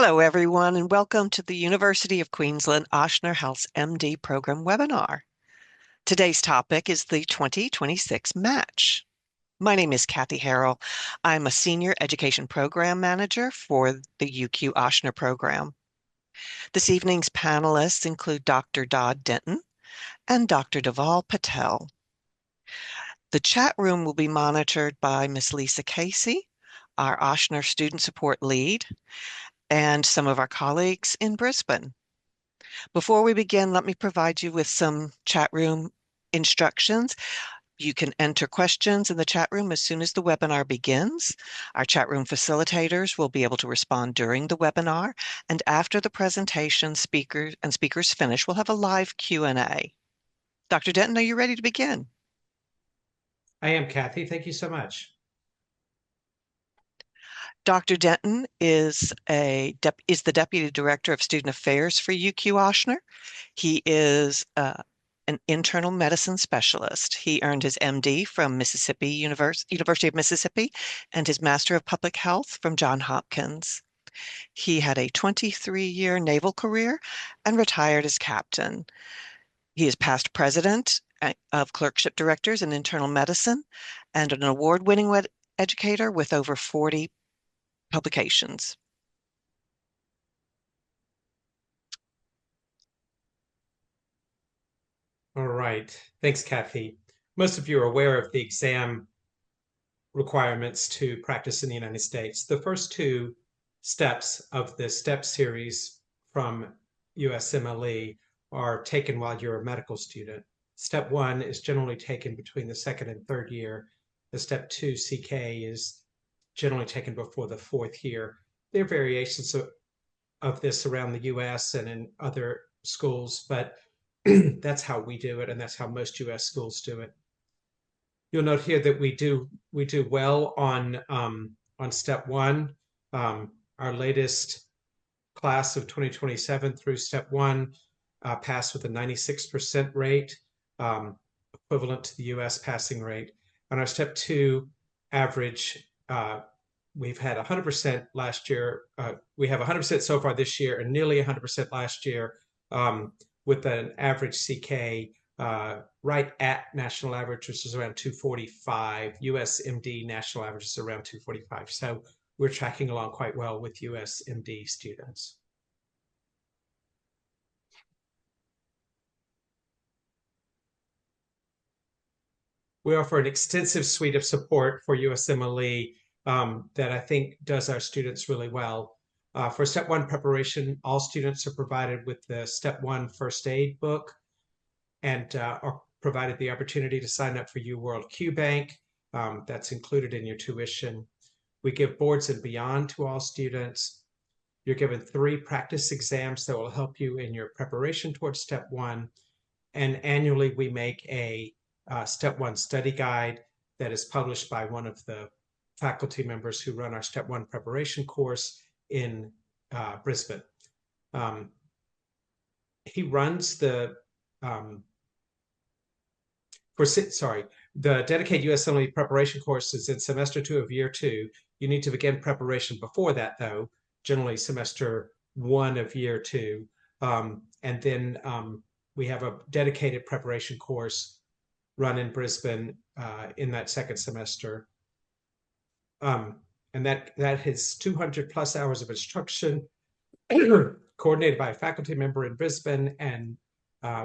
Hello, everyone, and welcome to the University of Queensland Ochsner Health's MD program webinar. Today's topic is the 2026 match. My name is Cathy Harrell. I'm a Senior Education Program Manager for the UQ-Ochsner program. This evening's panelists include Dr. Dodd Denton and Dr. Dhaval Patel. The chat room will be monitored by Ms. Lisa Casey, our Ochsner Student Support Lead, and some of our colleagues in Brisbane. Before we begin, let me provide you with some chat room instructions. You can enter questions in the chat room as soon as the webinar begins. Our chat room facilitators will be able to respond during the webinar, and after the presentation speakers finish, we'll have a live Q&A. Dr. Denton, are you ready to begin? I am, Cathy. Thank you so much. Dr. Denton is the Deputy Director of Student Affairs for UQ-Ochsner. He is an internal medicine specialist. He earned his MD from University of Mississippi and his Master of Public Health from Johns Hopkins. He had a 23-year naval career and retired as captain. He is past president of clerkship directors in internal medicine and an award-winning educator with over 40 publications. All right. Thanks, Cathy. Most of you are aware of the exam requirements to practice in the United States. The first two steps of the STEP series from USMLE are taken while you're a medical student. Step 1 is generally taken between the second and third year. The Step 2 CK is generally taken before the fourth year. There are variations of this around the US and in other schools, but that's how we do it, and that's how most US schools do it. You'll note here that we do well on Step 1. Our latest class of 2027 through Step 1 passed with a 96% rate, equivalent to the US passing rate. On our Step 2 average, we've had 100% last year. We have 100% so far this year and nearly 100% last year, with an average CK right at national average, which is around 245. USMD national average is around 245. So we're tracking along quite well with USMD students. We offer an extensive suite of support for USMLE that I think does our students really well. For Step 1 preparation, all students are provided with the Step 1 first aid book and are provided the opportunity to sign up for UWorld QBank. That's included in your tuition. We give boards and beyond to all students. You're given 3 practice exams that will help you in your preparation towards Step 1. And annually, we make a Step 1 study guide that is published by one of the faculty members who run our Step 1 preparation course in Brisbane. He runs the the dedicated USMLE preparation course is in semester 2 of year 2. You need to begin preparation before that, though, generally semester 1 of year 2. And then we have a dedicated preparation course run in Brisbane in that second semester. And that has 200 plus hours of instruction coordinated by a faculty member in Brisbane and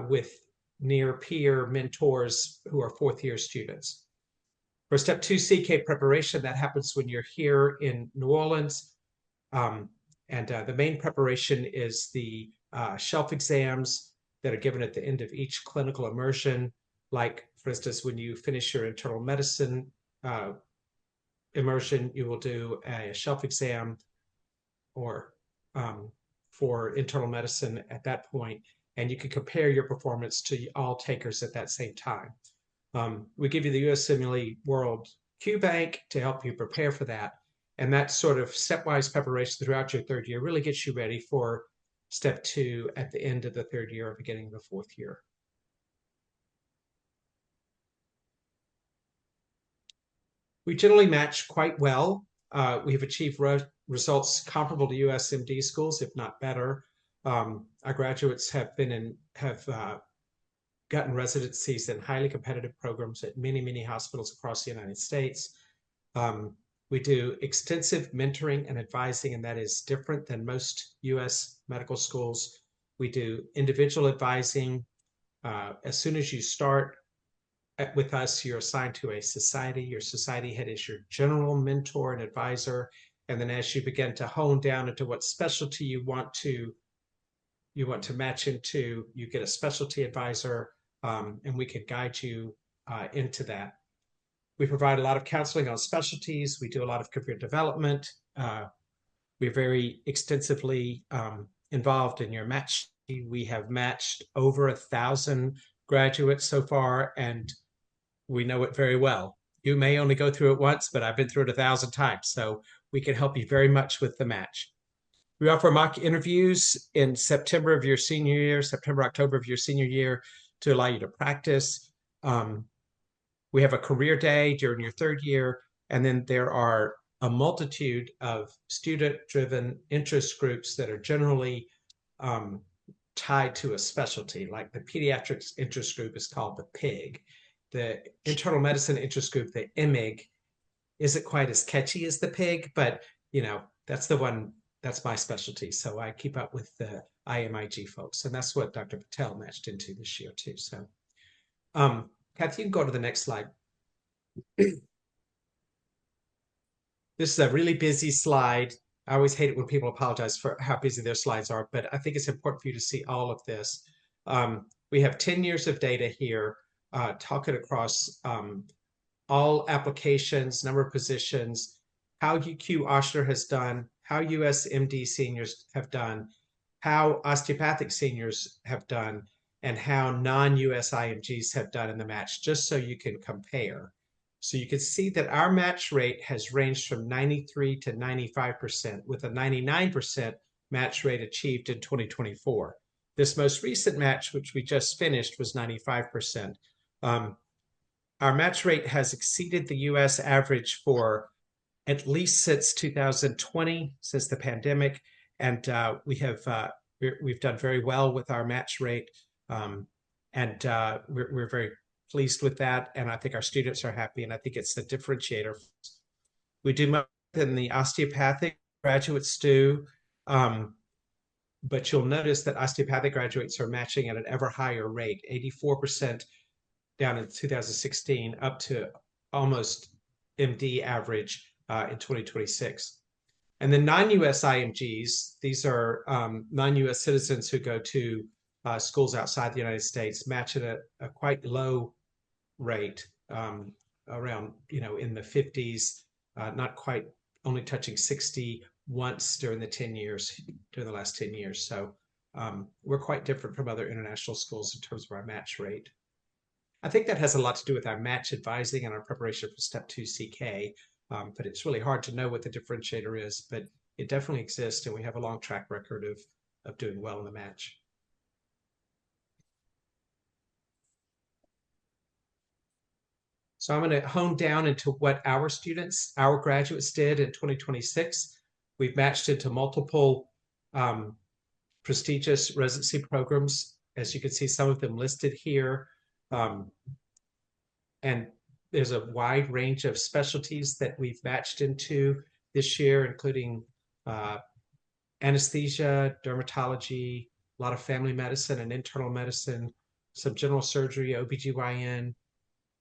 with near peer mentors who are 4th year students. For Step 2 CK preparation, that happens when you're here in New Orleans. The main preparation is the shelf exams that are given at the end of each clinical immersion. Like, for instance, when you finish your internal medicine immersion, you will do a shelf exam or for internal medicine at that point, and you can compare your performance to all takers at that same time. We give you the USMLE World QBank to help you prepare for that, and that sort of stepwise preparation throughout your 3rd year really gets you ready for Step 2 at the end of the 3rd year or beginning of the 4th year. We generally match quite well. We have achieved results comparable to USMD schools, if not better. Our graduates have gotten residencies in highly competitive programs at many, many hospitals across the United States. We do extensive mentoring and advising, and that is different than most US medical schools. We do individual advising. As soon as you start with us, you're assigned to a society. Your society head is your general mentor and advisor. And then as you begin to hone down into what specialty you want to match into, you get a specialty advisor, and we can guide you into that. We provide a lot of counseling on specialties. We do a lot of career development. We're very extensively involved in your match. We have matched over 1,000 graduates so far, and we know it very well. You may only go through it once, but I've been through it 1,000 times. So we can help you very much with the match. We offer mock interviews in September of your senior year, September, October of your senior year, to allow you to practice. We have a career day during your third year, and then there are a multitude of student-driven interest groups that are generally tied to a specialty. Like the pediatrics interest group is called the PIG. The internal medicine interest group, the IMIG, isn't quite as catchy as the PIG, but that's the one. That's my specialty. So I keep up with the IMIG folks, and that's what Dr. Patel matched into this year too. So, Cathy, you can go to the next slide. This is a really busy slide. I always hate it when people apologize for how busy their slides are, but I think it's important for you to see all of this. We have 10 years of data here, talking across all applications, number of positions, how UQ-Ochsner has done, how USMD seniors have done, how osteopathic seniors have done, and how non-US IMGs have done in the match, just so you can compare. So you can see that our match rate has ranged from 93 to 95%, with a 99% match rate achieved in 2024. This most recent match, which we just finished, was 95%. Our match rate has exceeded the US average for at least since 2020, since the pandemic, and we've done very well with our match rate, and we're very pleased with that, and I think our students are happy, and I think it's the differentiator. We do more than the osteopathic graduates do, but you'll notice that osteopathic graduates are matching at an ever higher rate, 84% down in 2016, up to almost MD average in 2026. And then non-US IMGs, these are non-US citizens who go to schools outside the United States, match at a quite low rate, around, in the 50s, not quite, only touching 60 once during the last 10 years. So we're quite different from other international schools in terms of our match rate. I think that has a lot to do with our match advising and our preparation for Step 2 CK, but it's really hard to know what the differentiator is, but it definitely exists, and we have a long track record of doing well in the match. So I'm going to hone down into what our graduates did in 2026. We've matched into multiple prestigious residency programs. As you can see, some of them listed here. And there's a wide range of specialties that we've matched into this year, including anesthesia, dermatology, a lot of family medicine and internal medicine, some general surgery, OBGYN.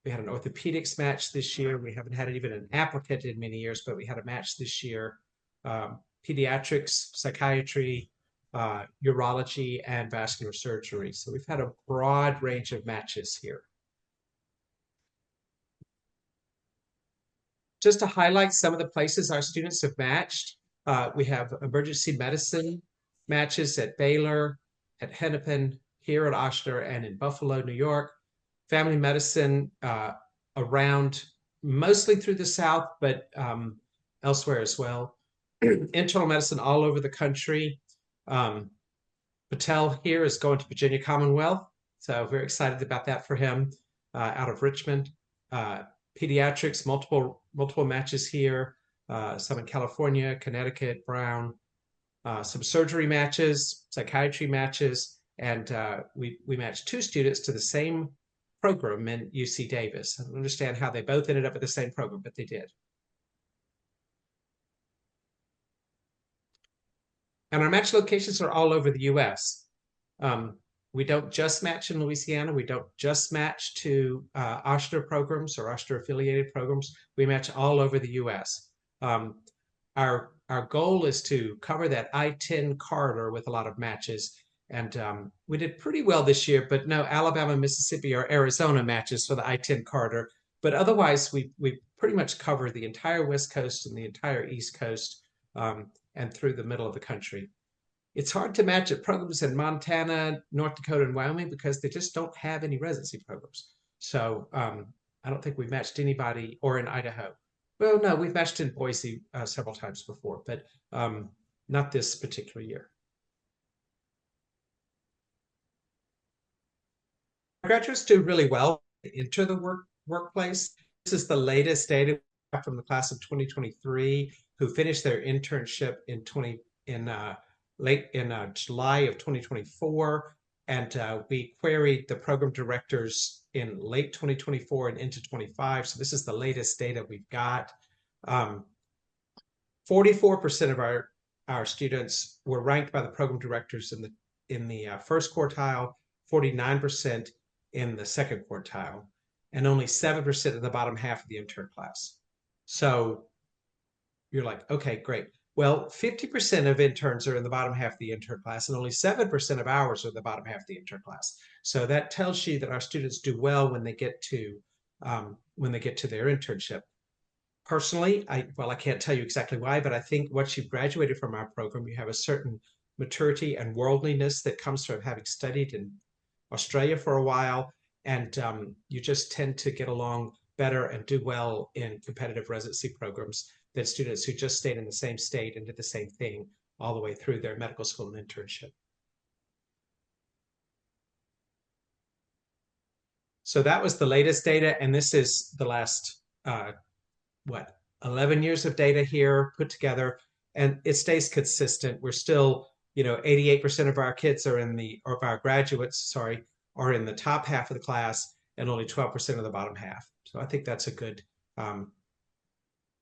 We had an orthopedics match this year. We haven't had even an applicant in many years, but we had a match this year. Pediatrics, psychiatry, urology, and vascular surgery. So we've had a broad range of matches here. Just to highlight some of the places our students have matched, we have emergency medicine matches at Baylor, at Hennepin, here at Ochsner, and in Buffalo, New York. Family medicine around, mostly through the South, but elsewhere as well. Internal medicine all over the country. Patel here is going to Virginia Commonwealth, so very excited about that for him, out of Richmond. Pediatrics, multiple matches here. some in California, Connecticut, Brown, some surgery matches, psychiatry matches, and we matched two students to the same program in UC Davis. I don't understand how they both ended up at the same program, but they did. And our match locations are all over the US. We don't just match in Louisiana. We don't just match to Ochsner programs or Ochsner affiliated programs. We match all over the US. Our goal is to cover that I-10 corridor with a lot of matches. And we did pretty well this year, but no Alabama, Mississippi, or Arizona matches for the I-10 corridor. But otherwise, we pretty much cover the entire West Coast and the entire East Coast and through the middle of the country. It's hard to match at programs in Montana, North Dakota, and Wyoming because they just don't have any residency programs. So I don't think we've matched anybody, or in Idaho. Well, no, we've matched in Boise several times before, but not this particular year. Graduates do really well enter the workplace. This is the latest data from the class of 2023 who finished their internship in late in July of 2024, and we queried the program directors in late 2024 and into 25. So this is the latest data we've got. 44% of our students were ranked by the program directors in the first quartile, 49% in the second quartile, and only 7% in the bottom half of the intern class. So you're like, okay, great. Well, 50% of interns are in the bottom half of the intern class, and only 7% of ours are in the bottom half of the intern class. So that tells you that our students do well when they get to their internship. Personally, I can't tell you exactly why, but I think once you've graduated from our program, you have a certain maturity and worldliness that comes from having studied in Australia for a while, and you just tend to get along better and do well in competitive residency programs than students who just stayed in the same state and did the same thing all the way through their medical school and internship. So that was the latest data, and this is the last 11 years of data here put together, and it stays consistent. We're still, 88% of our kids are of our graduates, are in the top half of the class, and only 12% of the bottom half. So I think that's a good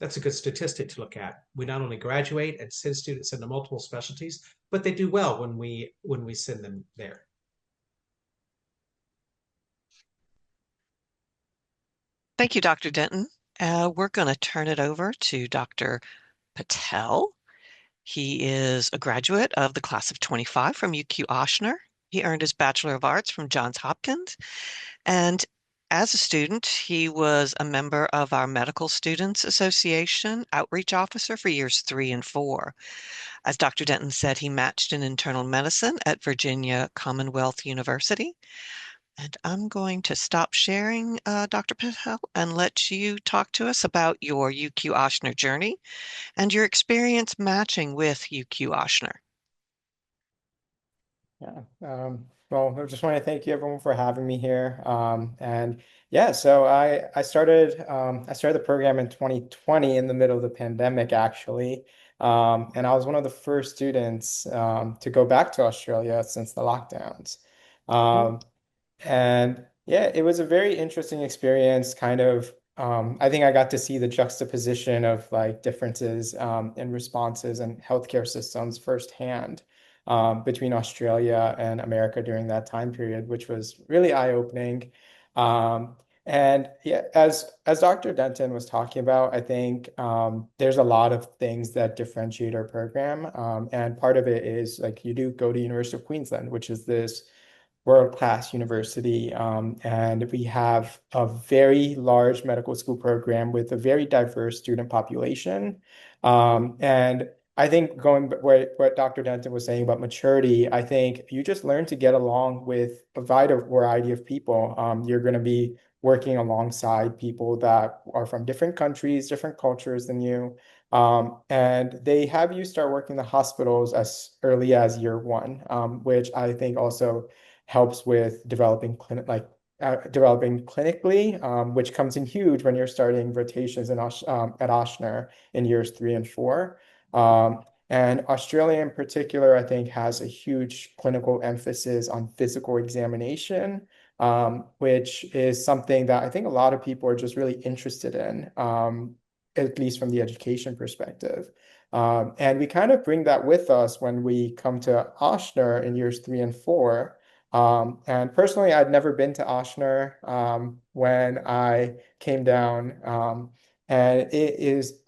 statistic to look at. We not only graduate and send students into multiple specialties, but they do well when we send them there. Thank you, Dr. Denton. We're going to turn it over to Dr. Patel. He is a graduate of the class of 25 from UQ-Ochsner. He earned his Bachelor of Arts from Johns Hopkins. And as a student, he was a member of our Medical Students Association outreach officer for years 3 and 4. As Dr. Denton said, he matched in internal medicine at Virginia Commonwealth University. And I'm going to stop sharing, Dr. Patel, and let you talk to us about your UQ-Ochsner journey and your experience matching with UQ-Ochsner. Yeah. Well, I just want to thank you everyone for having me here. And yeah, so I started the program in 2020 in the middle of the pandemic, actually. And I was one of the first students to go back to Australia since the lockdowns. And yeah, it was a very interesting experience, kind of. I think I got to see the juxtaposition of like differences in responses and healthcare systems firsthand between Australia and America during that time period, which was really eye-opening. And yeah, as Dr. Denton was talking about, I think there's a lot of things that differentiate our program. And part of it is like you do go to University of Queensland, which is this world-class university. And we have a very large medical school program with a very diverse student population. And I think going what Dr. Denton was saying about maturity, I think you just learn to get along with a wide variety of people. You're going to be working alongside people that are from different countries, different cultures than you. And they have you start working in the hospitals as early as year 1, which I think also helps with developing developing clinically, which comes in huge when you're starting rotations at Ochsner in years 3 and 4. And Australia in particular, I think, has a huge clinical emphasis on physical examination, which is something that I think a lot of people are just really interested in, at least from the education perspective. And we kind of bring that with us when we come to Ochsner in years 3 and 4. And personally, I'd never been to Ochsner when I came down. And it is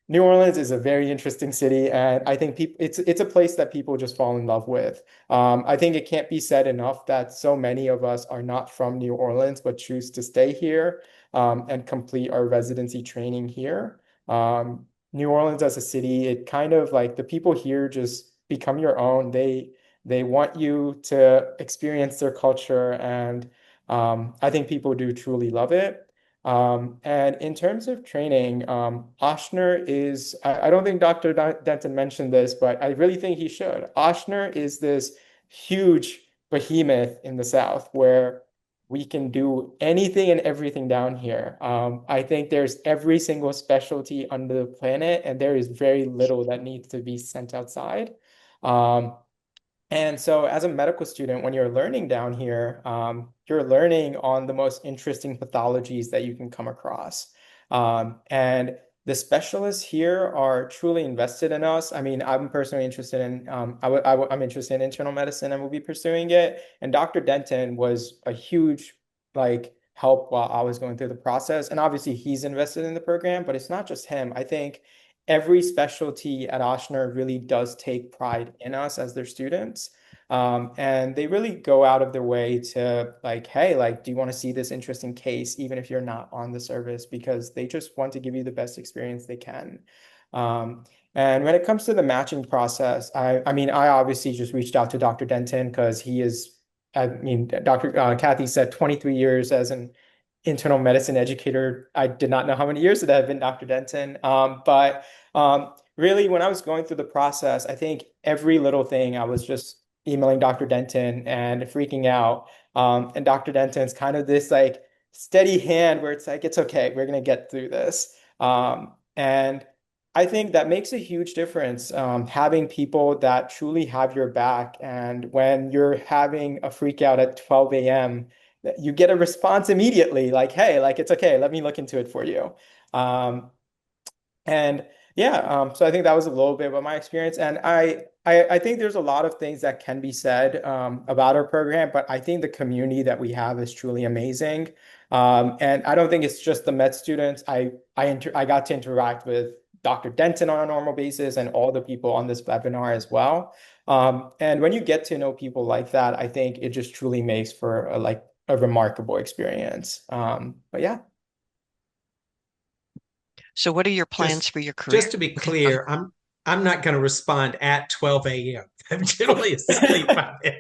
New Orleans is a very interesting city, and I think it's a place that people just fall in love with. I think it can't be said enough that so many of us are not from New Orleans, but choose to stay here and complete our residency training here. New Orleans as a city, it kind of like the people here just become your own. They want you to experience their culture, and I think people do truly love it. And in terms of training, Ochsner is, I don't think Dr. Denton mentioned this, but I really think he should. Ochsner is this huge behemoth in the South where we can do anything and everything down here. I think there's every single specialty under the planet, and there is very little that needs to be sent outside. Um, and so, as a medical student, when you're learning down here, you're learning on the most interesting pathologies that you can come across. And the specialists here are truly invested in us. I mean, I'm personally interested in, I'm interested in internal medicine and will be pursuing it. And Dr. Denton was a huge, like, help while I was going through the process. And obviously, he's invested in the program, but it's not just him. I think every specialty at Ochsner really does take pride in us as their students. And they really go out of their way to like, hey, like, do you want to see this interesting case, even if you're not on the service, because they just want to give you the best experience they can. Um, and when it comes to the matching process, I mean, I obviously just reached out to Dr. Denton because he is, I mean, Dr. Cathy said 23 years as an internal medicine educator. I did not know how many years it had been Dr. Denton. But really, when I was going through the process, I think every little thing I was just emailing Dr. Denton and freaking out. And Dr. Denton's kind of this like steady hand where it's like, it's okay, we're going to get through this. And I think that makes a huge difference, having people that truly have your back. And when you're having a freak out at 12 a.m., you get a response immediately like, hey, like, it's okay, let me look into it for you. Um, and yeah, so I think that was a little bit about my experience. And I think there's a lot of things that can be said about our program, but I think the community that we have is truly amazing. And I don't think it's just the med students. I got to interact with Dr. Denton on a normal basis and all the people on this webinar as well. And when you get to know people like that, I think it just truly makes for a remarkable experience. But yeah. So what are your plans Just for your career? just to be Okay. clear, I'm not going to respond at 12 a.m. I'm generally asleep by then.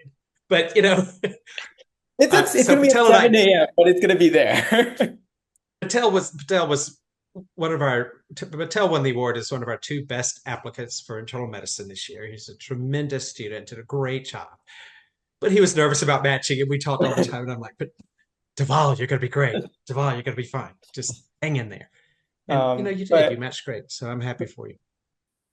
But It's so gonna be at Patel and I 7 a.m., but it's gonna be there. Patel was one of our Patel won the award as one of our two best applicants for internal medicine this year. He's a tremendous student, did a great job. But he was nervous about matching, and we talked all the time. And I'm like, but Dhaval, you're going to be great. Dhaval, you're going to be fine. Just hang in there. And you did. You But matched great. So I'm happy for you.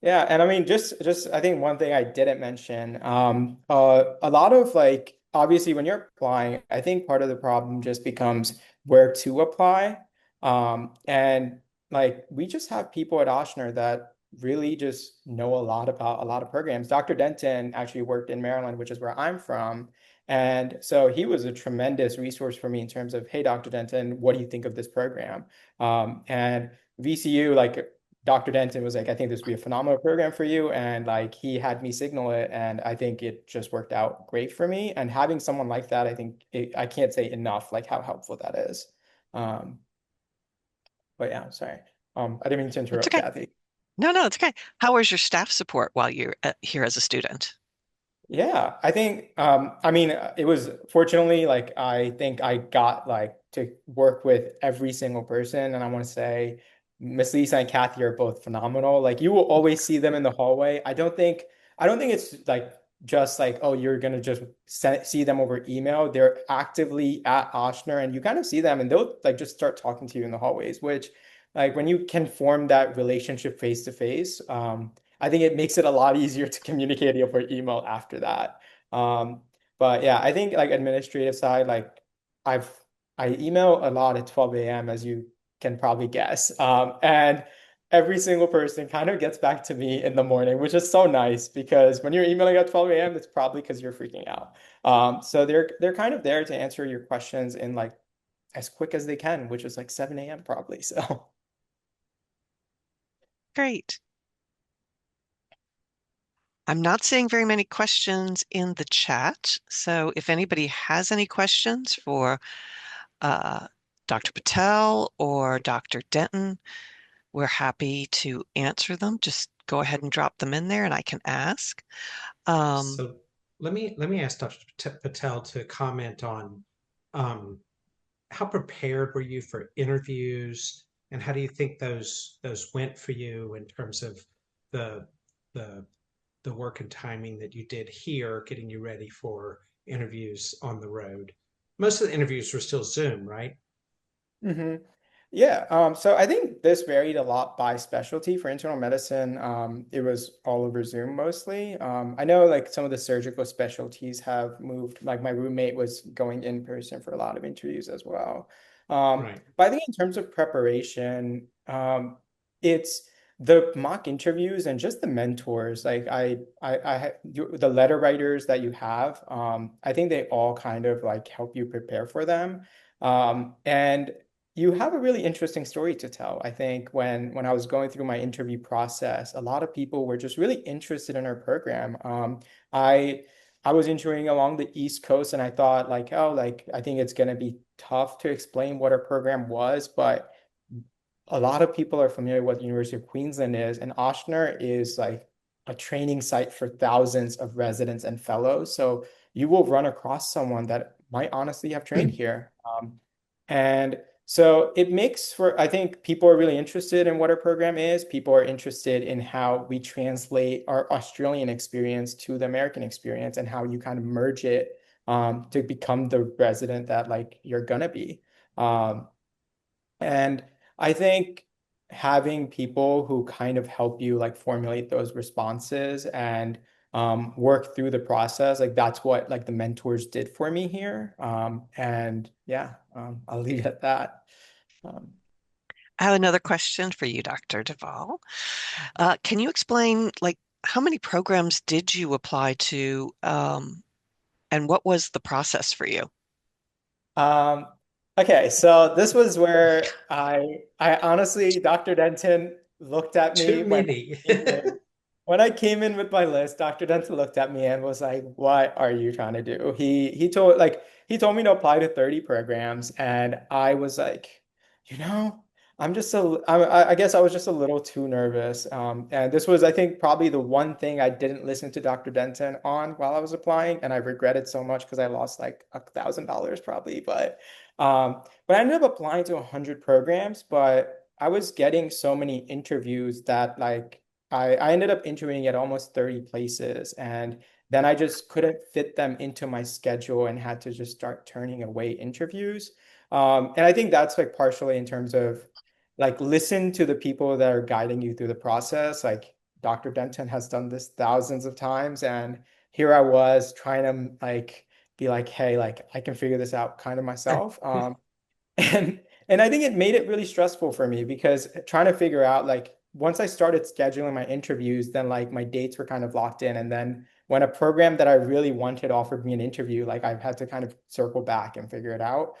yeah, and I mean, just I think one thing I didn't mention, a lot of like obviously when you're applying, I think part of the problem just becomes where to apply. And like we just have people at Ochsner that really just know a lot about a lot of programs. Dr. Denton actually worked in Maryland, which is where I'm from. And so he was a tremendous resource for me in terms of, hey, Dr. Denton, what do you think of this program? And VCU, like Dr. Denton was like, I think this would be a phenomenal program for you. And like he had me signal it. And I think it just worked out great for me. And having someone like that, I can't say enough like how helpful that is. Um, but yeah, sorry. I didn't mean to It's interrupt, okay. Cathy. No, no, it's okay. How was your staff support while you're here as a student? Yeah, I think I mean it was fortunately like I think I got like to work with every single person, and I want to say Miss Lisa and Kathy are both phenomenal. Like you will always see them in the hallway. I don't think it's like just like, oh, you're gonna just see them over email. They're actively at Ochsner, and you kind of see them, and they'll like just start talking to you in the hallways. Which, like, when you can form that relationship face to face, I think it makes it a lot easier to communicate over email after that. Um, but yeah, I think like administrative side, like I've I email a lot at 12 a.m. as you can probably guess, and every single person kind of gets back to me in the morning, which is so nice because when you're emailing at 12 a.m., it's probably because you're freaking out. So they're kind of there to answer your questions in like as quick as they can, which is like 7 a.m. probably. So Great. I'm not seeing very many questions in the chat. So if anybody has any questions for uh, Dr. Patel or Dr. Denton, we're happy to answer them. Just go ahead and drop them in there and I can ask. Um, So let me ask Dr. Patel to comment on um, how prepared were you for interviews, and how do you think those went for you in terms of the the the work and timing that you did here, getting you ready for interviews on the road? Most of the interviews were still Zoom, right? hmm. Yeah, so I think this varied a lot by specialty. For internal medicine, it was all over Zoom mostly. I know like some of the surgical specialties have moved, like my roommate was going in person for a lot of interviews as well. Right. But I think in terms of preparation, it's the mock interviews and just the mentors, like the letter writers that you have, I think they all kind of like help you prepare for them. And you have a really interesting story to tell. I think when I was going through my interview process, a lot of people were just really interested in our program. I I was interviewing along the East Coast, and I thought like, oh, like I think it's gonna be tough to explain what our program was, but a lot of people are familiar with what the University of Queensland is, and Ochsner is like a training site for thousands of residents and fellows. So you will run across someone that might honestly have trained here. And so it makes for, I think people are really interested in what our program is. People are interested in how we translate our Australian experience to the American experience and how you kind of merge it to become the resident that like you're gonna be. Um, and I think having people who kind of help you like formulate those responses and work through the process, like that's what like the mentors did for me here. And yeah, I'll leave it at that. Um, I have another question for you, Dr. Dhaval. Can you explain, like, how many programs did you apply to, and what was the process for you? Um, okay, so this was where I honestly, Dr. Denton looked at me Too many. when I came in with my list. Dr. Denton looked at me and was like, "What are you trying to do?" He told me to apply to 30 programs, and I was like, you know, I guess I was just a little too nervous. And this was, I think, probably the one thing I didn't listen to Dr. Denton on while I was applying, and I regretted so much because I lost like $1,000 probably. But I ended up applying to 100 programs, but I was getting so many interviews that like I ended up interviewing at almost 30 places, and then I just couldn't fit them into my schedule and had to just start turning away interviews. And I think that's like partially in terms of like listen to the people that are guiding you through the process. Like Dr. Denton has done this thousands of times, and here I was trying to like be like, hey, like I can figure this out kind of myself. And I think it made it really stressful for me because trying to figure out like once I started scheduling my interviews, then like my dates were kind of locked in. And then when a program that I really wanted offered me an interview, like I've had to kind of circle back and figure it out.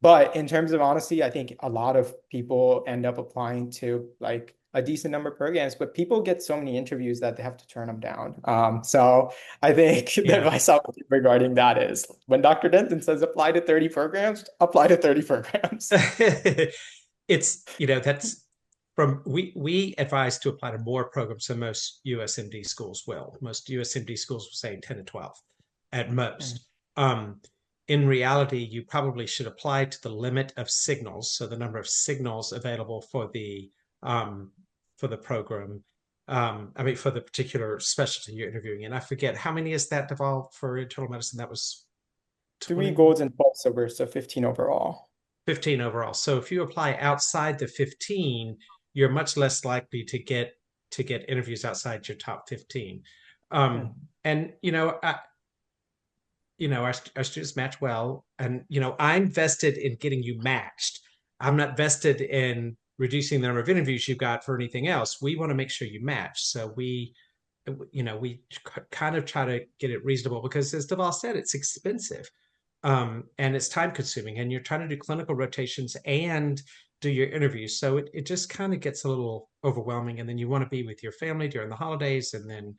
But in terms of honesty, I think a lot of people end up applying to like a decent number of programs, but people get so many interviews that they have to turn them down. So I think the Yeah. advice I'll give regarding that is when Dr. Denton says apply to 30 programs, apply to 30 programs. It's, that's from we advise to apply to more programs than most USMD schools will. Most USMD schools will say 10 to 12 at Mm. most. In reality, you probably should apply to the limit of signals, so the number of signals available for the program, I mean, for the particular specialty you're interviewing in. I forget how many is that, Dhaval, for internal medicine? That was Three 20, golds and 12 silvers, so 15 overall. 15 overall. So if you apply outside the 15, you're much less likely to get interviews outside your top 15. Um, Mhm. and our students match well, and I'm vested in getting you matched. I'm not vested in reducing the number of interviews you've got for anything else. We want to make sure you match. So we kind of try to get it reasonable because, as Deval said, it's expensive, and it's time consuming, and you're trying to do clinical rotations and do your interviews. So it just kind of gets a little overwhelming, and then you want to be with your family during the holidays, and then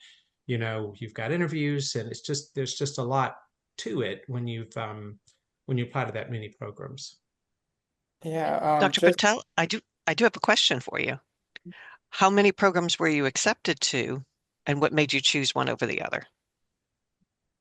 you've got interviews, and there's just a lot to it when you apply to that many programs. Yeah, Dr. just Patel, I do have a question for you. How many programs were you accepted to, and what made you choose one over the other?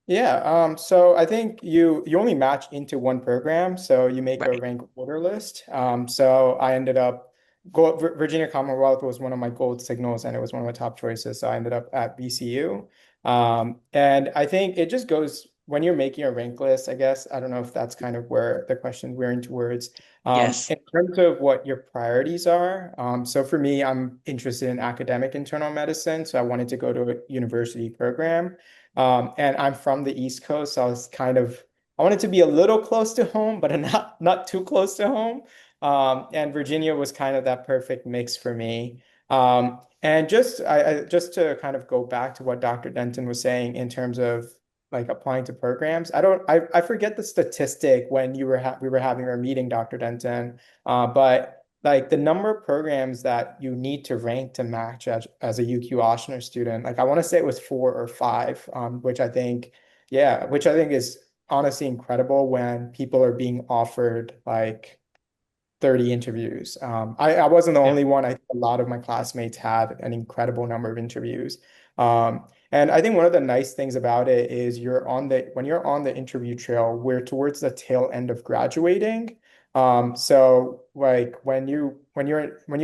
Yeah, so I think you only match into one program, so you make a Right. rank order list. So I ended up Virginia Commonwealth was one of my gold signals, and it was one of my top choices. So I ended up at VCU. And I think it just goes when you're making a rank list, I guess. I don't know if that's kind of where the question we're in towards. Yes. In terms of what your priorities are, so for me, I'm interested in academic internal medicine, so I wanted to go to a university program. And I'm from the East Coast, so I wanted to be a little close to home, but not too close to home. And Virginia was kind of that perfect mix for me. And just to kind of go back to what Dr. Denton was saying in terms of like applying to programs, I forget the statistic when we were having our meeting, Dr. Denton, but like the number of programs that you need to rank to match as a UQ-Ochsner student, like I want to say it was four or five, which I think is honestly incredible when people are being offered like 30 interviews. I wasn't the Yeah. only one. I think a lot of my classmates had an incredible number of interviews. And I think one of the nice things about it is when you're on the interview trail, we're towards the tail end of graduating. So like when you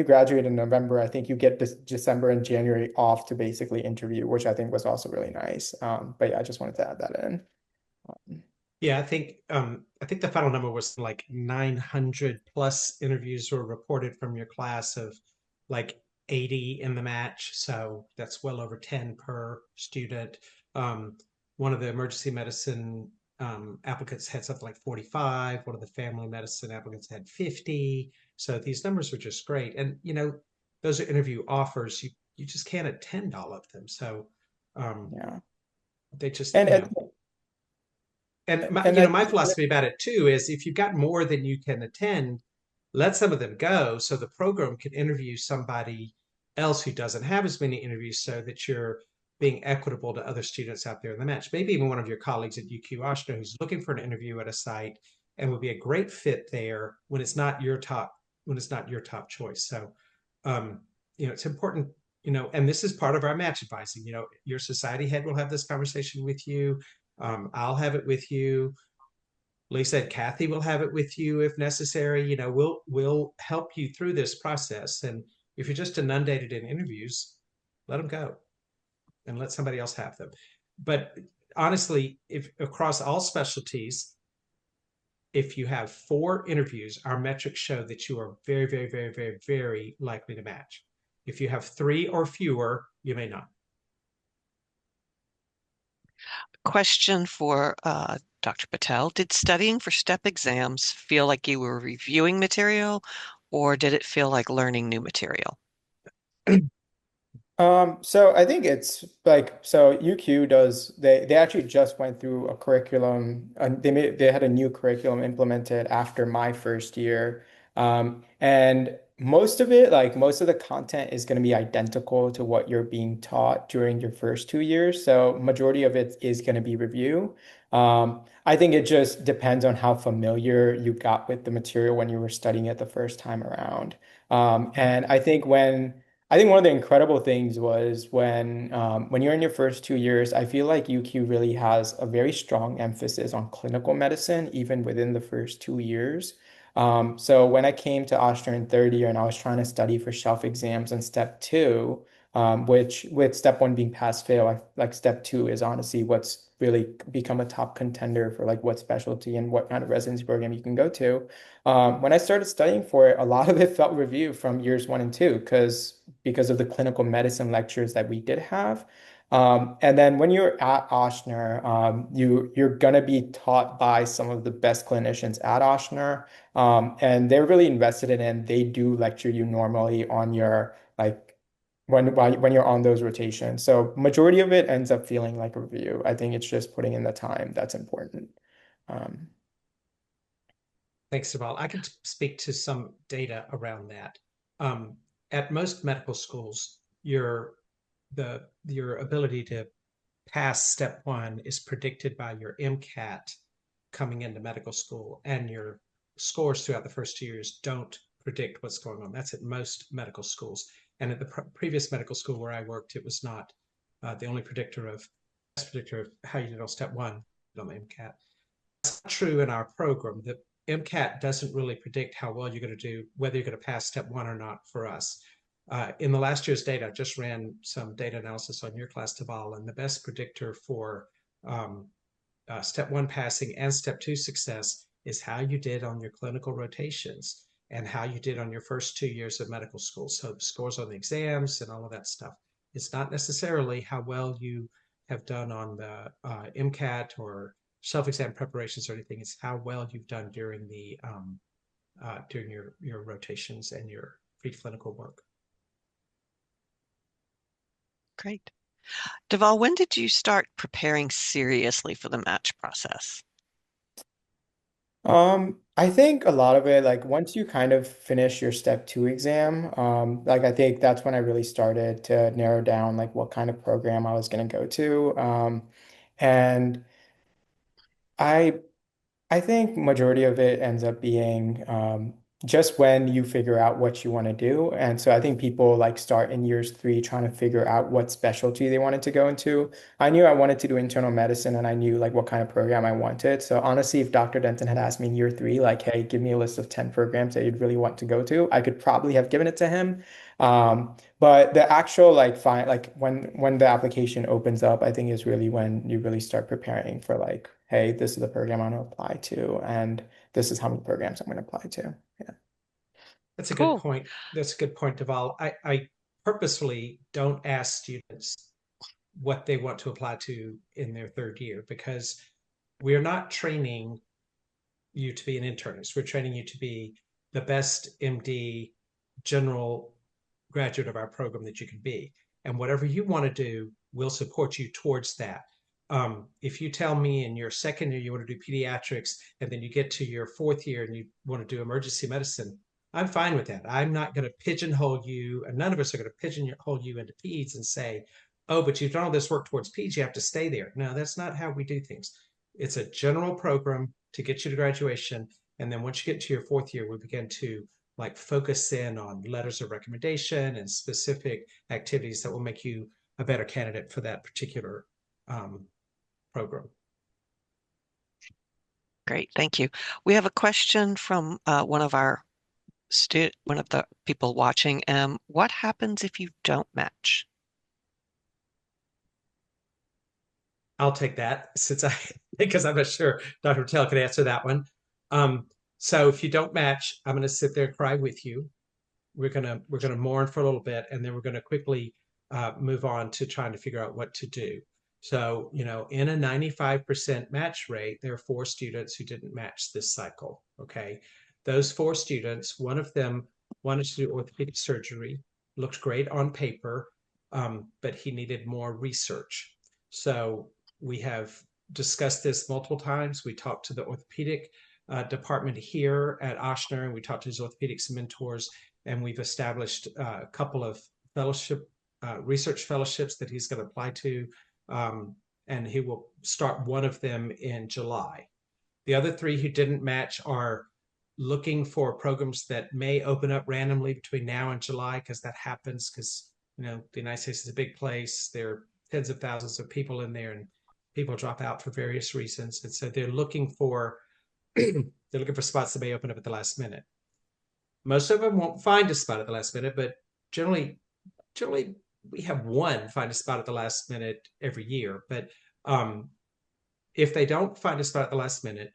graduate in November, I think you get this December and January off to basically interview, which I think was also really nice. But yeah, I just wanted to add that in. Yeah, I think the final number was like 900 plus interviews were reported from your class of like 80 in the match. So that's well over 10 per student. Um, one of the emergency medicine applicants had something like 45. One of the family medicine applicants had 50. So these numbers are just great. And those are interview offers. You just can't attend all of them. So um, Yeah. they just, And and my, and I my philosophy about it too is if you've got more than you can attend, let some of them go so the program can interview somebody else who doesn't have as many interviews so that you're being equitable to other students out there in the match. Maybe even one of your colleagues at UQ-Ochsner who's looking for an interview at a site and would be a great fit there when it's not your top choice. So it's important, and this is part of our match advising. Your society head will have this conversation with you. I'll have it with you. Lisa and Cathy will have it with you if necessary. We'll help you through this process. And if you're just inundated in interviews, let them go and let somebody else have them. But honestly, if across all specialties, if you have 4 interviews, our metrics show that you are very, very, very, very, very likely to match. If you have 3 or fewer, you may not. Question for Dr. Patel. Did studying for STEP exams feel like you were reviewing material, or did it feel like learning new material? So I think it's like UQ they actually just went through a curriculum and they had a new curriculum implemented after my first year. And most of the content is going to be identical to what you're being taught during your first 2 years. So majority of it is going to be review. I think it just depends on how familiar you got with the material when you were studying it the first time around. And I think one of the incredible things was when you're in your first 2 years, I feel like UQ really has a very strong emphasis on clinical medicine, even within the first 2 years. So when I came to Ochsner in third year and I was trying to study for shelf exams in step two, which with step one being pass fail, like step two is honestly what's really become a top contender for like what specialty and what kind of residency program you can go to. When I started studying for it, a lot of it felt review from years one and two because of the clinical medicine lectures that we did have. And then when you're at Ochsner, you're gonna be taught by some of the best clinicians at Ochsner, and they're really invested in it. And they do lecture you normally on your like when you're on those rotations. So majority of it ends up feeling like a review. I think it's just putting in the time that's important. Um, Thanks, Dhaval. I can speak to some data around that. Um, at most medical schools, your ability to pass step one is predicted by your MCAT coming into medical school, and your scores throughout the first 2 years don't predict what's going on. That's at most medical schools. And at the previous medical school where I worked, it was not the only predictor of how you did on step one on the MCAT. That's not true in our program. The MCAT doesn't really predict how well you're going to do, whether you're going to pass step one or not for us. In the last year's data, I just ran some data analysis on your class, Dhaval, and the best predictor for step one passing and step two success is how you did on your clinical rotations and how you did on your first 2 years of medical school. So scores on the exams and all of that stuff. It's not necessarily how well you have done on the MCAT or self-exam preparations or anything. It's how well you've done during your rotations and your preclinical work. Great. Dhaval, when did you start preparing seriously for the match process? I think a lot of it, like once you kind of finish your step two exam, like I think that's when I really started to narrow down like what kind of program I was going to go to. And I I think majority of it ends up being just when you figure out what you want to do. And so I think people like start in years three trying to figure out what specialty they wanted to go into. I knew I wanted to do internal medicine and I knew like what kind of program I wanted. So honestly, if Dr. Denton had asked me in year three, like, hey, give me a list of 10 programs that you'd really want to go to, I could probably have given it to him. But the actual like fine like when the application opens up, I think is really when you really start preparing for like, hey, this is the program I'm going to apply to, and this is how many programs I'm going to apply to. Yeah. That's a good Cool. point. That's a good point, Dhaval. I purposefully don't ask students what they want to apply to in their third year because we're not training you to be an internist. We're training you to be the best MD general graduate of our program that you can be. And whatever you want to do, we'll support you towards that. If you tell me in your second year you want to do pediatrics and then you get to your fourth year and you want to do emergency medicine, I'm fine with that. I'm not going to pigeonhole you, and none of us are going to pigeonhole you into peds and say, oh, but you've done all this work towards peds, you have to stay there. No, that's not how we do things. It's a general program to get you to graduation. And then once you get to your fourth year, we begin to like focus in on letters of recommendation and specific activities that will make you a better candidate for that particular program. Great. Thank you. We have a question from one of the people watching. What happens if you don't match? I'll take that because I'm not sure Dr. Patel can answer that one. So if you don't match, I'm going to sit there and cry with you. We're gonna mourn for a little bit, and then we're going to quickly move on to trying to figure out what to do. So, in a 95% match rate, there are 4 students who didn't match this cycle. Okay. Those 4 students, one of them wanted to do orthopedic surgery, looked great on paper, but he needed more research. So we have discussed this multiple times. We talked to the orthopedic department here at Ochsner, and we talked to his orthopedics mentors, and we've established a couple of research fellowships that he's going to apply to, and he will start one of them in July. The other 3 who didn't match are looking for programs that may open up randomly between now and July, because that happens because the United States is a big place. There are tens of thousands of people in there, and people drop out for various reasons, and so they're looking for spots that may open up at the last minute. Most of them won't find a spot at the last minute, but generally we have one find a spot at the last minute every year, but if they don't find a spot at the last minute,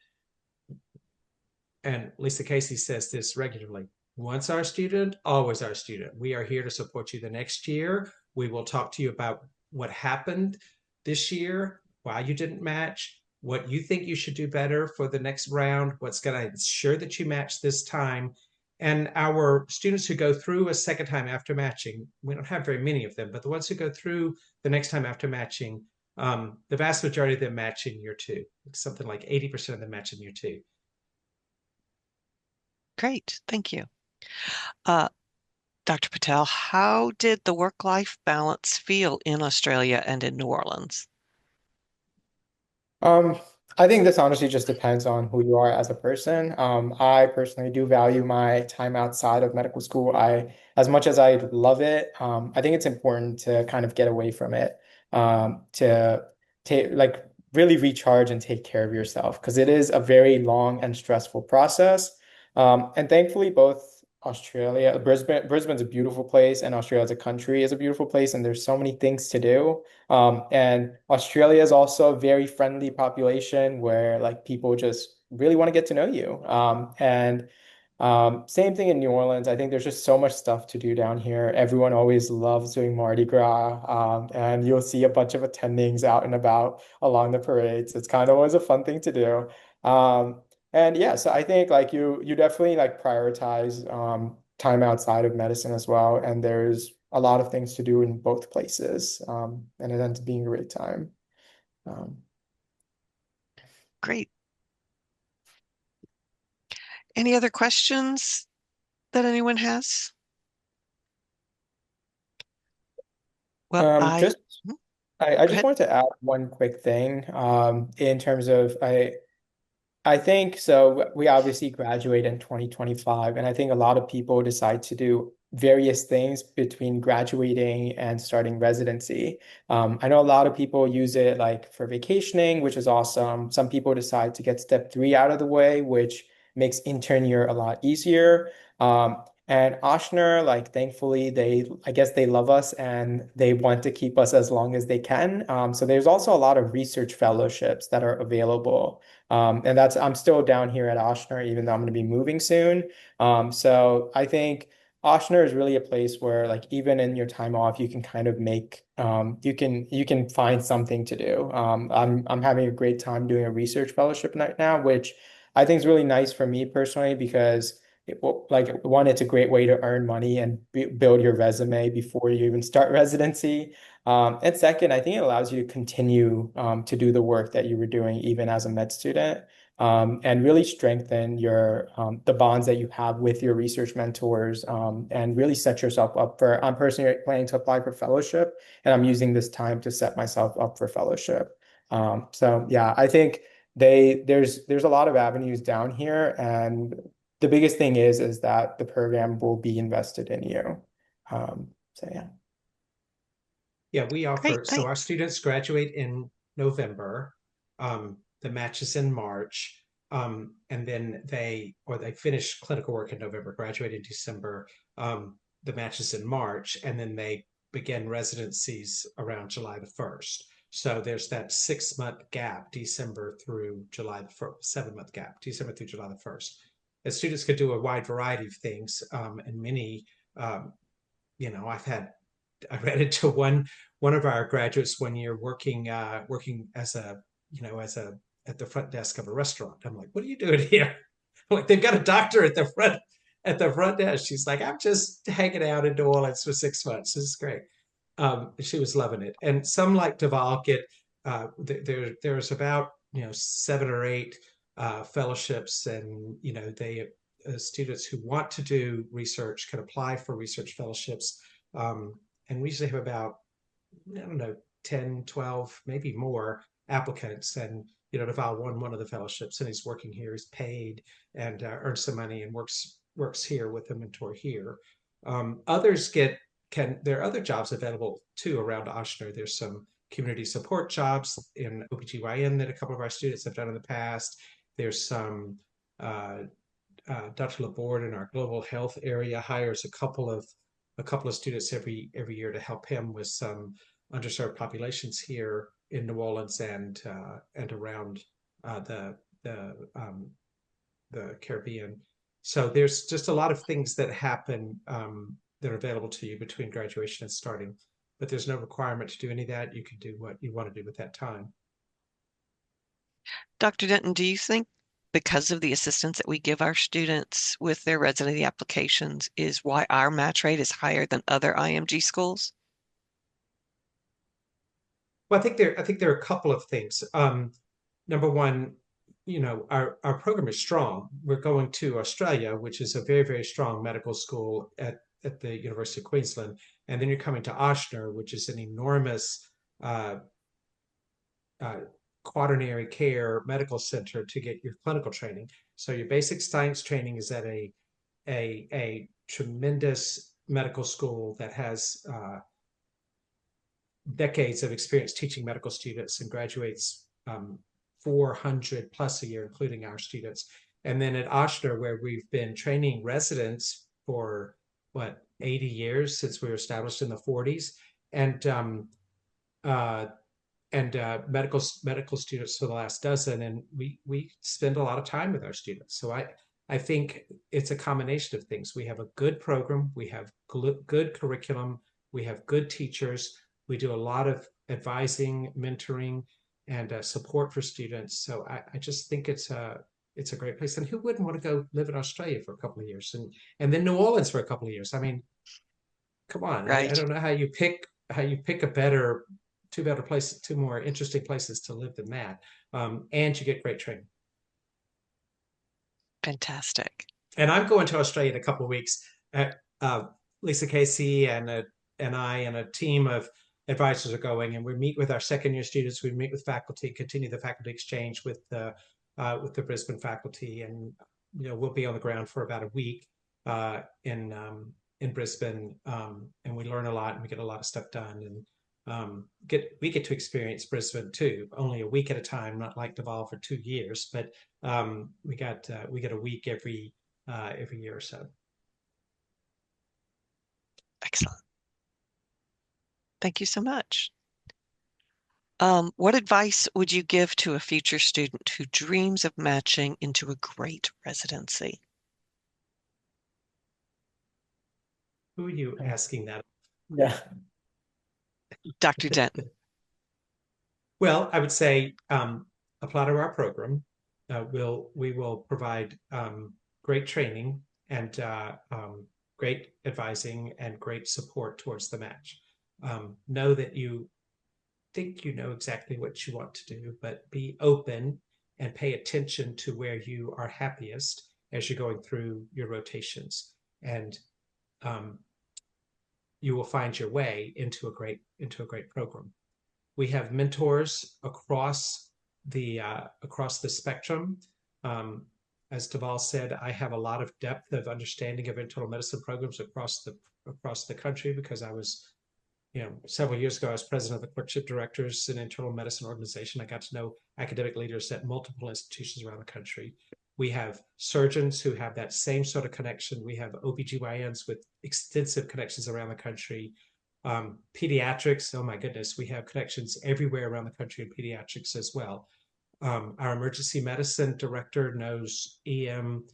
and Lisa Casey says this regularly, once our student, always our student. We are here to support you the next year. We will talk to you about what happened this year, why you didn't match, what you think you should do better for the next round, what's going to ensure that you match this time. And our students who go through a second time after matching, we don't have very many of them, but the ones who go through the next time after matching, the vast majority of them match in year two. Something like 80% of them match in year two. Great, thank you. Uh, Dr. Patel, how did the work-life balance feel in Australia and in New Orleans? Um, I think this honestly just depends on who you are as a person. I personally do value my time outside of medical school. As much as I love it, I think it's important to kind of get away from it, to take like really recharge and take care of yourself because it is a very long and stressful process. And thankfully, both Brisbane's a beautiful place, and Australia as a country is a beautiful place, and there's so many things to do. And Australia is also a very friendly population where like people just really want to get to know you. And same thing in New Orleans. I think there's just so much stuff to do down here. Everyone always loves doing Mardi Gras, and you'll see a bunch of attendings out and about along the parades. It's kind of always a fun thing to do. And yeah, so I think like you definitely like prioritize time outside of medicine as well. And there's a lot of things to do in both places. And it ends up being a great time. Um, Great. Any other questions that anyone has? Well, just hmm, I go just ahead. wanted to add one quick thing in terms of I think so. We obviously graduate in 2025, and I think a lot of people decide to do various things between graduating and starting residency. I know a lot of people use it like for vacationing, which is awesome. Some people decide to get step three out of the way, which makes intern year a lot easier. And Ochsner, like thankfully, I guess they love us and they want to keep us as long as they can. So there's also a lot of research fellowships that are available. And I'm still down here at Ochsner, even though I'm going to be moving soon. So I think Ochsner is really a place where, like, even in your time off, you can kind of make you can find something to do. I'm having a great time doing a research fellowship right now, which I think is really nice for me personally because like one, it's a great way to earn money and build your resume before you even start residency. And second, I think it allows you to continue to do the work that you were doing even as a med student, and really strengthen your the bonds that you have with your research mentors, and really set yourself up for. I'm personally planning to apply for fellowship, and I'm using this time to set myself up for fellowship. So yeah, I think there's a lot of avenues down here, and the biggest thing is that the program will be invested in you. So yeah. Yeah, we Great, offer, so thanks. our students graduate in November. The match is in March. And then they finish clinical work in November, graduate in December. The match is in March, and then they begin residencies around July the 1st. So there's that 6 month gap, December through July the 1st, 7 month gap, December through July the 1st. And students could do a wide variety of things, and many, um, I ran into one of our graduates one year working as a as a at the front desk of a restaurant. I'm like, what are you doing here? Like they've got a doctor at the front desk. She's like, I'm just hanging out in New Orleans for 6 months. This is great. She was loving it. And some like Dhaval get there's about 7 or 8 fellowships, and they students who want to do research can apply for research fellowships. And we usually have about, I don't know, 10, 12, maybe more applicants. And, Dhaval won one of the fellowships, and he's working here. He's paid and earns some money and works here with a mentor here. Others there are other jobs available too around Ochsner. There's some community support jobs in OBGYN that a couple of our students have done in the past. There's some Dr. Laborde in our global health area hires a couple of a couple of students every year to help him with some underserved populations here in New Orleans and around the the Caribbean. So there's just a lot of things that happen that are available to you between graduation and starting, but there's no requirement to do any of that. You can do what you want to do with that time. Dr. Denton, do you think because of the assistance that we give our students with their residency applications is why our match rate is higher than other IMG schools? Well, I think there are a couple of things. Number one, you know, our program is strong. We're going to Australia, which is a very strong medical school at the University of Queensland, and then you're coming to Ochsner, which is an enormous uh, uh, quaternary care medical center to get your clinical training. So your basic science training is at a tremendous medical school that has decades of experience teaching medical students and graduates 400 plus a year, including our students. And then at Ochsner, where we've been training residents for what 80 years since we were established in the 40s, and uh, medical students for the last dozen, and we spend a lot of time with our students. So I think it's a combination of things. We have a good program, we have good curriculum, we have good teachers, we do a lot of advising, mentoring, and support for students. So I just think it's a great place. And who wouldn't want to go live in Australia for a couple of years and then New Orleans for a couple of years? I mean, come on. I Right. don't know how you pick a better two more interesting places to live than that. And you get great training. Fantastic. And I'm going to Australia in a couple of weeks. Uh, Lisa Casey and I and a team of advisors are going, and we meet with our second year students. We meet with faculty, continue the faculty exchange with the Brisbane faculty, and you know we'll be on the ground for about a week in Brisbane, and we learn a lot and we get a lot of stuff done. And we get to experience Brisbane too, only a week at a time, not like Dhaval for 2 years, but we get a week every year or so. Excellent. Thank you so much. What advice would you give to a future student who dreams of matching into a great residency? Who are you asking that? Yeah. Dr. Denton. Well, I would say apply to our program. We will provide great training and great advising and great support towards the match. Know that you think you know exactly what you want to do, but be open and pay attention to where you are happiest as you're going through your rotations, and you will find your way into a great program. We have mentors across the spectrum. As Dhaval said, I have a lot of depth of understanding of internal medicine programs across the country because I was, you know, several years ago I was president of the clerkship directors in internal medicine organization. I got to know academic leaders at multiple institutions around the country. We have surgeons who have that same sort of connection. We have OBGYNs with extensive connections around the country. Pediatrics, oh my goodness, we have connections everywhere around the country in pediatrics as well. Our emergency medicine director knows EM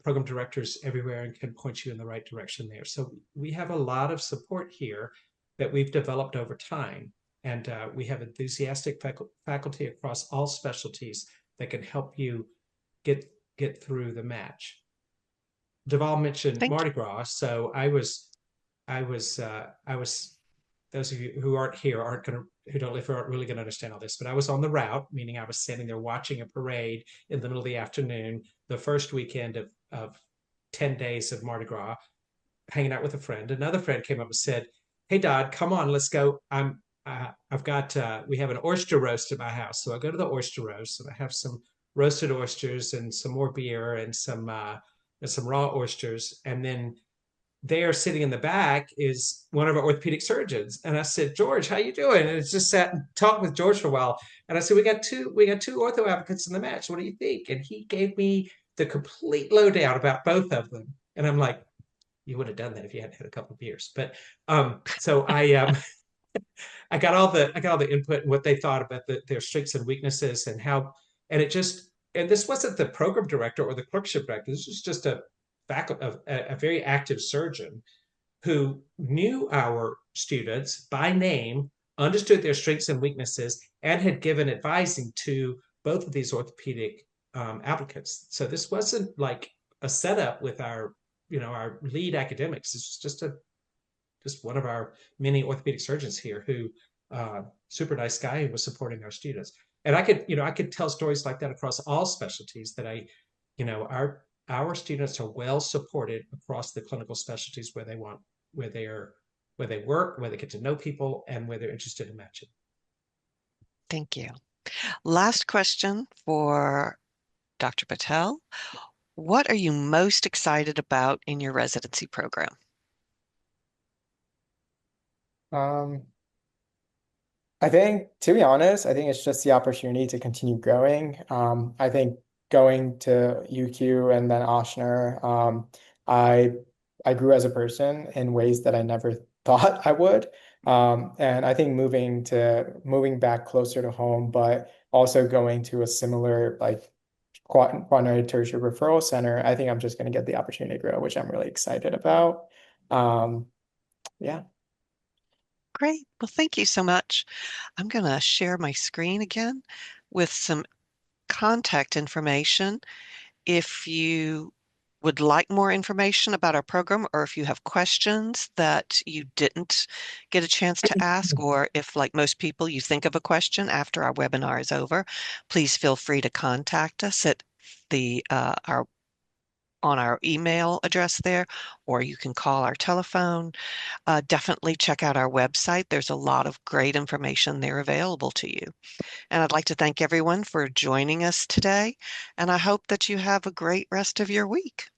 program directors everywhere and can point you in the right direction there. So we have a lot of support here that we've developed over time. And we have enthusiastic faculty across all specialties that can help you get through the match. Dhaval mentioned Thank Mardi Gras, so I was those of you who aren't here aren't going to who don't live here aren't really going to understand all this, but I was on the route, meaning I was standing there watching a parade in the middle of the afternoon, the first weekend of 10 days of Mardi Gras, hanging out with a friend. Another friend came up and said, "Hey Dodd, come on, let's go. I've got we have an oyster roast at my house." So I go to the oyster roast and I have some roasted oysters and some more beer and some raw oysters. And then there sitting in the back is one of our orthopedic surgeons. And I said, "George, how you doing?" And it's just sat and talked with George for a while. And I said, we got two ortho advocates in the match. What do you think?" And he gave me the complete lowdown about both of them. And I'm like, you would have done that if you hadn't had a couple of beers. But so I got all the input and what they thought about their strengths and weaknesses and how, and it just, and this wasn't the program director or the clerkship director. This was just a very active surgeon who knew our students by name, understood their strengths and weaknesses, and had given advising to both of these orthopedic applicants. So this wasn't like a setup with our, our lead academics. This was just one of our many orthopedic surgeons here who super nice guy who was supporting our students. And I could tell stories like that across all specialties that our students are well supported across the clinical specialties where they want, where they work, where they get to know people, and where they're interested in matching. Thank you. Last question for Dr. Patel. What are you most excited about in your residency program? I think, to be honest, I think it's just the opportunity to continue growing. I think going to UQ and then Ochsner, I grew as a person in ways that I never thought I would. And I think moving back closer to home, but also going to a similar like quaternary tertiary referral center, I think I'm just going to get the opportunity to grow, which I'm really excited about. Yeah. Great. Well, thank you so much. I'm going to share my screen again with some contact information. If you would like more information about our program, or if you have questions that you didn't get a chance to ask, or if, like most people, you think of a question after our webinar is over, please feel free to contact us at on our email address there, or you can call our telephone. Definitely check out our website. There's a lot of great information there available to you. And I'd like to thank everyone for joining us today, and I hope that you have a great rest of your week.